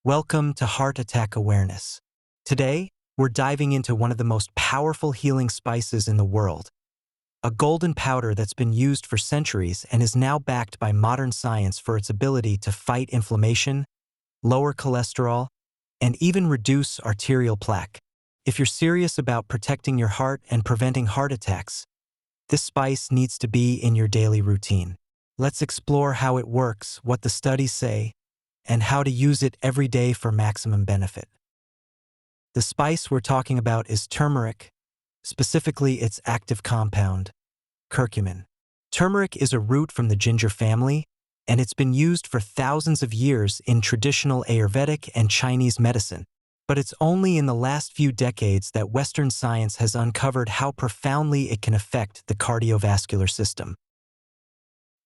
Welcome to Heart Attack Awareness. Today, we're diving into one of the most powerful healing spices in the world, a golden powder that's been used for centuries and is now backed by modern science for its ability to fight inflammation, lower cholesterol, and even reduce arterial plaque. If you're serious about protecting your heart and preventing heart attacks, this spice needs to be in your daily routine. Let's explore how it works, what the studies say, and how to use it every day for maximum benefit. The spice we're talking about is turmeric, specifically its active compound, curcumin. Turmeric is a root from the ginger family, and it's been used for thousands of years in traditional Ayurvedic and Chinese medicine. But it's only in the last few decades that Western science has uncovered how profoundly it can affect the cardiovascular system.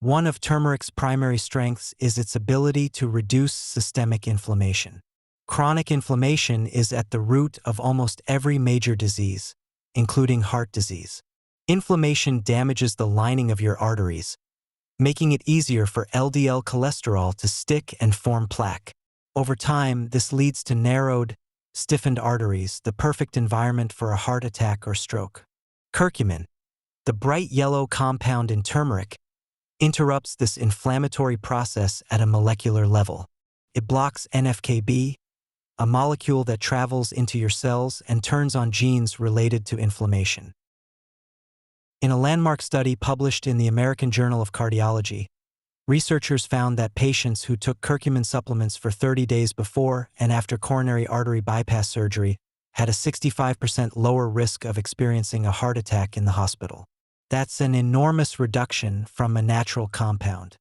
One of turmeric's primary strengths is its ability to reduce systemic inflammation. Chronic inflammation is at the root of almost every major disease, including heart disease. Inflammation damages the lining of your arteries, making it easier for LDL cholesterol to stick and form plaque. Over time, this leads to narrowed, stiffened arteries, the perfect environment for a heart attack or stroke. Curcumin, the bright yellow compound in turmeric, interrupts this inflammatory process at a molecular level. It blocks NF-κB, a molecule that travels into your cells and turns on genes related to inflammation. In a landmark study published in the American Journal of Cardiology, researchers found that patients who took curcumin supplements for 30 days before and after coronary artery bypass surgery had a 65% lower risk of experiencing a heart attack in the hospital. That's an enormous reduction from a natural compound.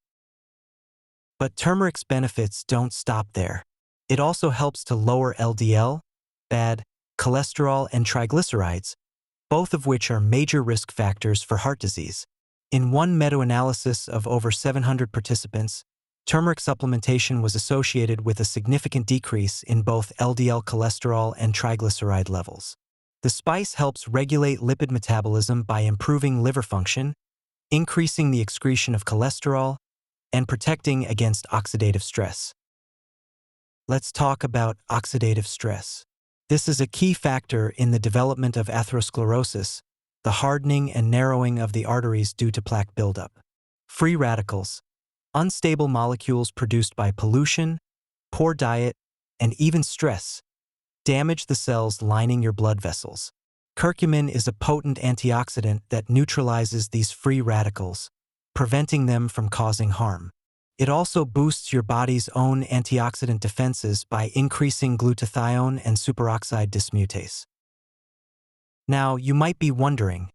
But turmeric's benefits don't stop there. It also helps to lower LDL, bad cholesterol, and triglycerides, both of which are major risk factors for heart disease. In one meta-analysis of over 700 participants, turmeric supplementation was associated with a significant decrease in both LDL cholesterol and triglyceride levels. The spice helps regulate lipid metabolism by improving liver function, increasing the excretion of cholesterol, and protecting against oxidative stress. Let's talk about oxidative stress. This is a key factor in the development of atherosclerosis, the hardening and narrowing of the arteries due to plaque buildup. Free radicals, unstable molecules produced by pollution, poor diet, and even stress, damage the cells lining your blood vessels. Curcumin is a potent antioxidant that neutralizes these free radicals, preventing them from causing harm. It also boosts your body's own antioxidant defenses by increasing glutathione and superoxide dismutase. Now, you might be wondering,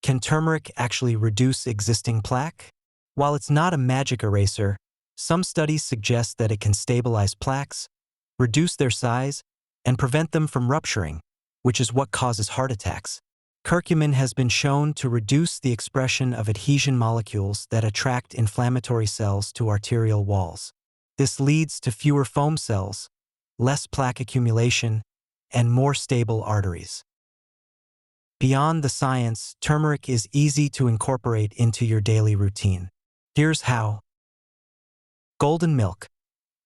can turmeric actually reduce existing plaque? While it's not a magic eraser, some studies suggest that it can stabilize plaques, reduce their size, and prevent them from rupturing, which is what causes heart attacks. Curcumin has been shown to reduce the expression of adhesion molecules that attract inflammatory cells to arterial walls. This leads to fewer foam cells, less plaque accumulation, and more stable arteries. Beyond the science, turmeric is easy to incorporate into your daily routine. Here's how. Golden milk,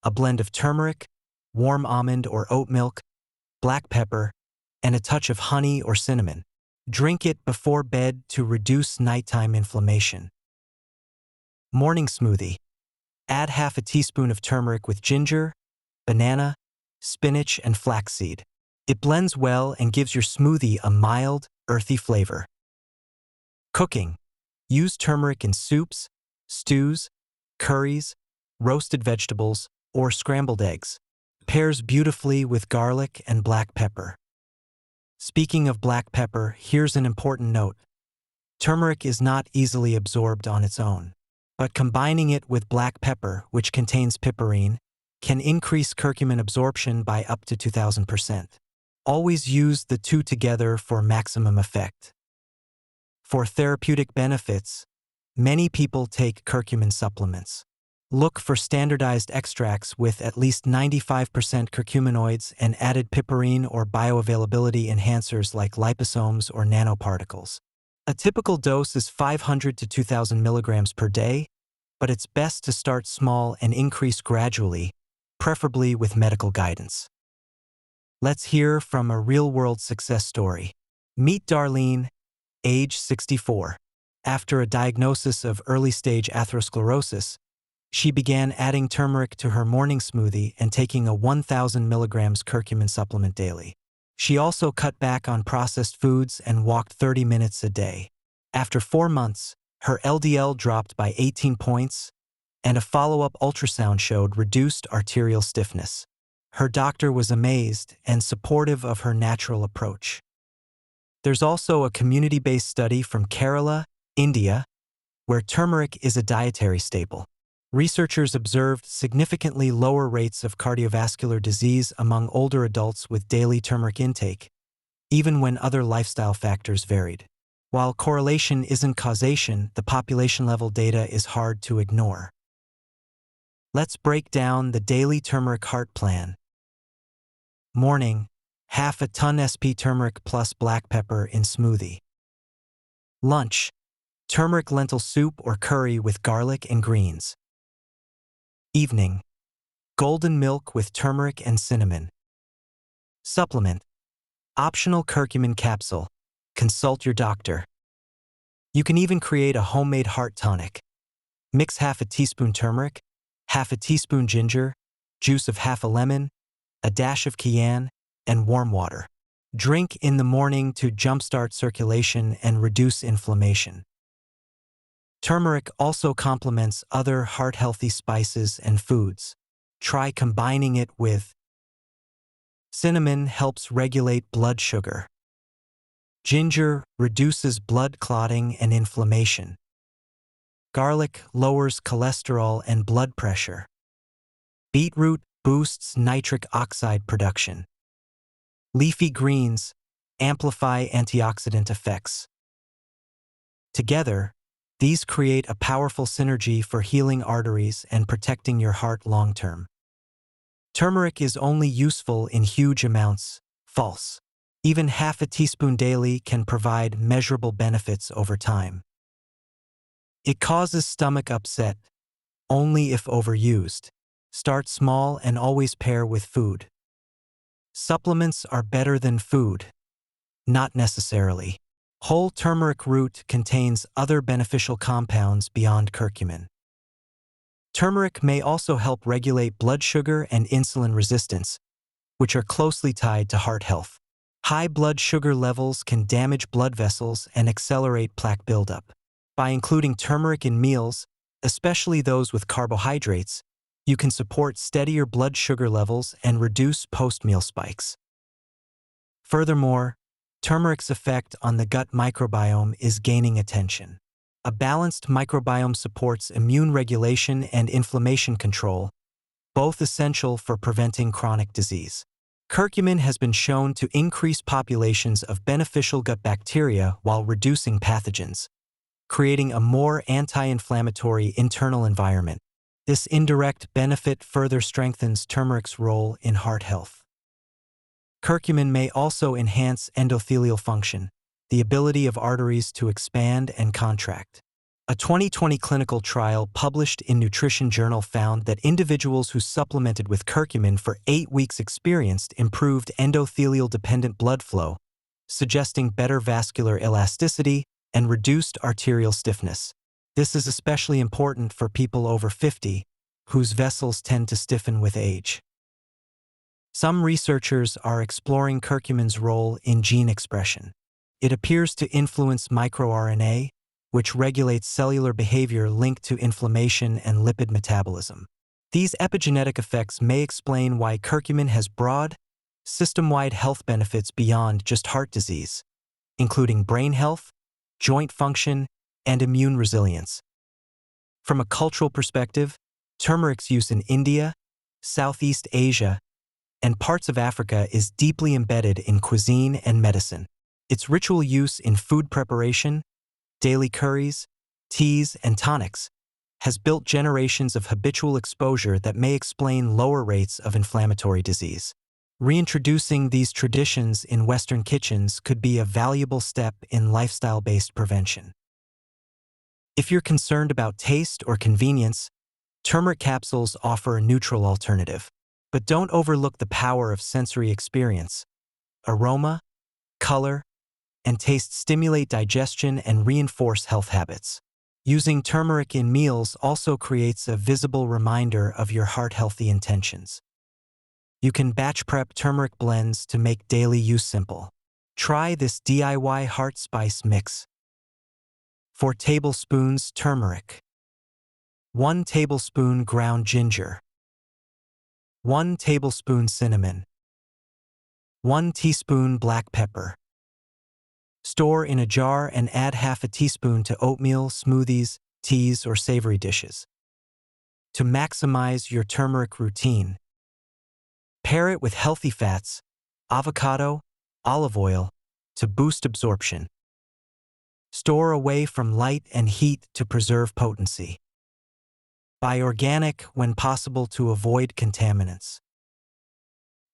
a blend of turmeric, warm almond or oat milk, black pepper, and a touch of honey or cinnamon. Drink it before bed to reduce nighttime inflammation. Morning smoothie. Add half a teaspoon of turmeric with ginger, banana, spinach, and flaxseed. It blends well and gives your smoothie a mild, earthy flavor. Cooking. Use turmeric in soups, stews, curries, roasted vegetables, or scrambled eggs. Pairs beautifully with garlic and black pepper. Speaking of black pepper, here's an important note. Turmeric is not easily absorbed on its own, but combining it with black pepper, which contains piperine, can increase curcumin absorption by up to 2,000%. Always use the two together for maximum effect. For therapeutic benefits, many people take curcumin supplements. Look for standardized extracts with at least 95% curcuminoids and added piperine or bioavailability enhancers like liposomes or nanoparticles. A typical dose is 500 to 2,000 milligrams per day, but it's best to start small and increase gradually preferably with medical guidance. Let's hear from a real-world success story. Meet Darlene, age 64. After a diagnosis of early-stage atherosclerosis, she began adding turmeric to her morning smoothie and taking a 1,000 milligrams curcumin supplement daily. She also cut back on processed foods and walked 30 minutes a day. After 4 months, her LDL dropped by 18 points, and a follow-up ultrasound showed reduced arterial stiffness. Her doctor was amazed and supportive of her natural approach. There's also a community-based study from Kerala, India, where turmeric is a dietary staple. Researchers observed significantly lower rates of cardiovascular disease among older adults with daily turmeric intake, even when other lifestyle factors varied. While correlation isn't causation, the population-level data is hard to ignore. Let's break down the daily turmeric heart plan. Morning, half a ton SP turmeric plus black pepper in smoothie. Lunch, turmeric lentil soup or curry with garlic and greens. Evening, golden milk with turmeric and cinnamon. Supplement, optional curcumin capsule. Consult your doctor. You can even create a homemade heart tonic. Mix half a teaspoon turmeric, half a teaspoon ginger, juice of half a lemon, a dash of cayenne, and warm water. Drink in the morning to jumpstart circulation and reduce inflammation. Turmeric also complements other heart-healthy spices and foods. Try combining it with cinnamon helps regulate blood sugar. Ginger reduces blood clotting and inflammation. Garlic lowers cholesterol and blood pressure. Beetroot boosts nitric oxide production. Leafy greens amplify antioxidant effects. Together, these create a powerful synergy for healing arteries and protecting your heart long-term. Turmeric is only useful in huge amounts. False. Even half a teaspoon daily can provide measurable benefits over time. It causes stomach upset only if overused. Start small and always pair with food. Supplements are better than food. Not necessarily. Whole turmeric root contains other beneficial compounds beyond curcumin. Turmeric may also help regulate blood sugar and insulin resistance, which are closely tied to heart health. High blood sugar levels can damage blood vessels and accelerate plaque buildup. By including turmeric in meals, especially those with carbohydrates, you can support steadier blood sugar levels and reduce post-meal spikes. Furthermore, turmeric's effect on the gut microbiome is gaining attention. A balanced microbiome supports immune regulation and inflammation control, both essential for preventing chronic disease. Curcumin has been shown to increase populations of beneficial gut bacteria while reducing pathogens, creating a more anti-inflammatory internal environment. This indirect benefit further strengthens turmeric's role in heart health. Curcumin may also enhance endothelial function, the ability of arteries to expand and contract. A 2020 clinical trial published in Nutrition Journal found that individuals who supplemented with curcumin for 8 weeks experienced improved endothelial-dependent blood flow, suggesting better vascular elasticity and reduced arterial stiffness. This is especially important for people over 50, whose vessels tend to stiffen with age. Some researchers are exploring curcumin's role in gene expression. It appears to influence microRNA, which regulates cellular behavior linked to inflammation and lipid metabolism. These epigenetic effects may explain why curcumin has broad, system-wide health benefits beyond just heart disease, including brain health, joint function, and immune resilience. From a cultural perspective, turmeric's use in India, Southeast Asia, and parts of Africa is deeply embedded in cuisine and medicine. Its ritual use in food preparation, daily curries, teas, and tonics has built generations of habitual exposure that may explain lower rates of inflammatory disease. Reintroducing these traditions in Western kitchens could be a valuable step in lifestyle-based prevention. If you're concerned about taste or convenience, turmeric capsules offer a neutral alternative. But don't overlook the power of sensory experience. Aroma, color, and taste stimulate digestion and reinforce health habits. Using turmeric in meals also creates a visible reminder of your heart-healthy intentions. You can batch prep turmeric blends to make daily use simple. Try this DIY heart spice mix. 4 tablespoons turmeric, 1 tablespoon ground ginger, 1 tablespoon cinnamon, 1 teaspoon black pepper. Store in a jar and add half a teaspoon to oatmeal, smoothies, teas, or savory dishes. To maximize your turmeric routine, pair it with healthy fats, avocado, olive oil, to boost absorption. Store away from light and heat to preserve potency. Buy organic when possible to avoid contaminants.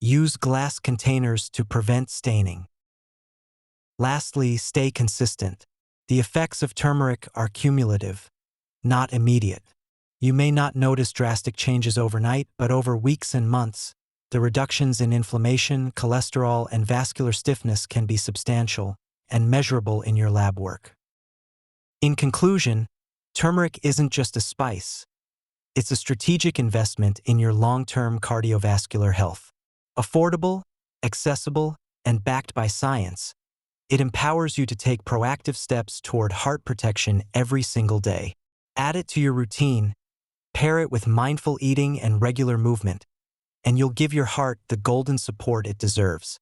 Use glass containers to prevent staining. Lastly, stay consistent. The effects of turmeric are cumulative, not immediate. You may not notice drastic changes overnight, but over weeks and months, the reductions in inflammation, cholesterol, and vascular stiffness can be substantial and measurable in your lab work. In conclusion, turmeric isn't just a spice. It's a strategic investment in your long-term cardiovascular health. Affordable, accessible, and backed by science, it empowers you to take proactive steps toward heart protection every single day. Add it to your routine, pair it with mindful eating and regular movement, and you'll give your heart the golden support it deserves.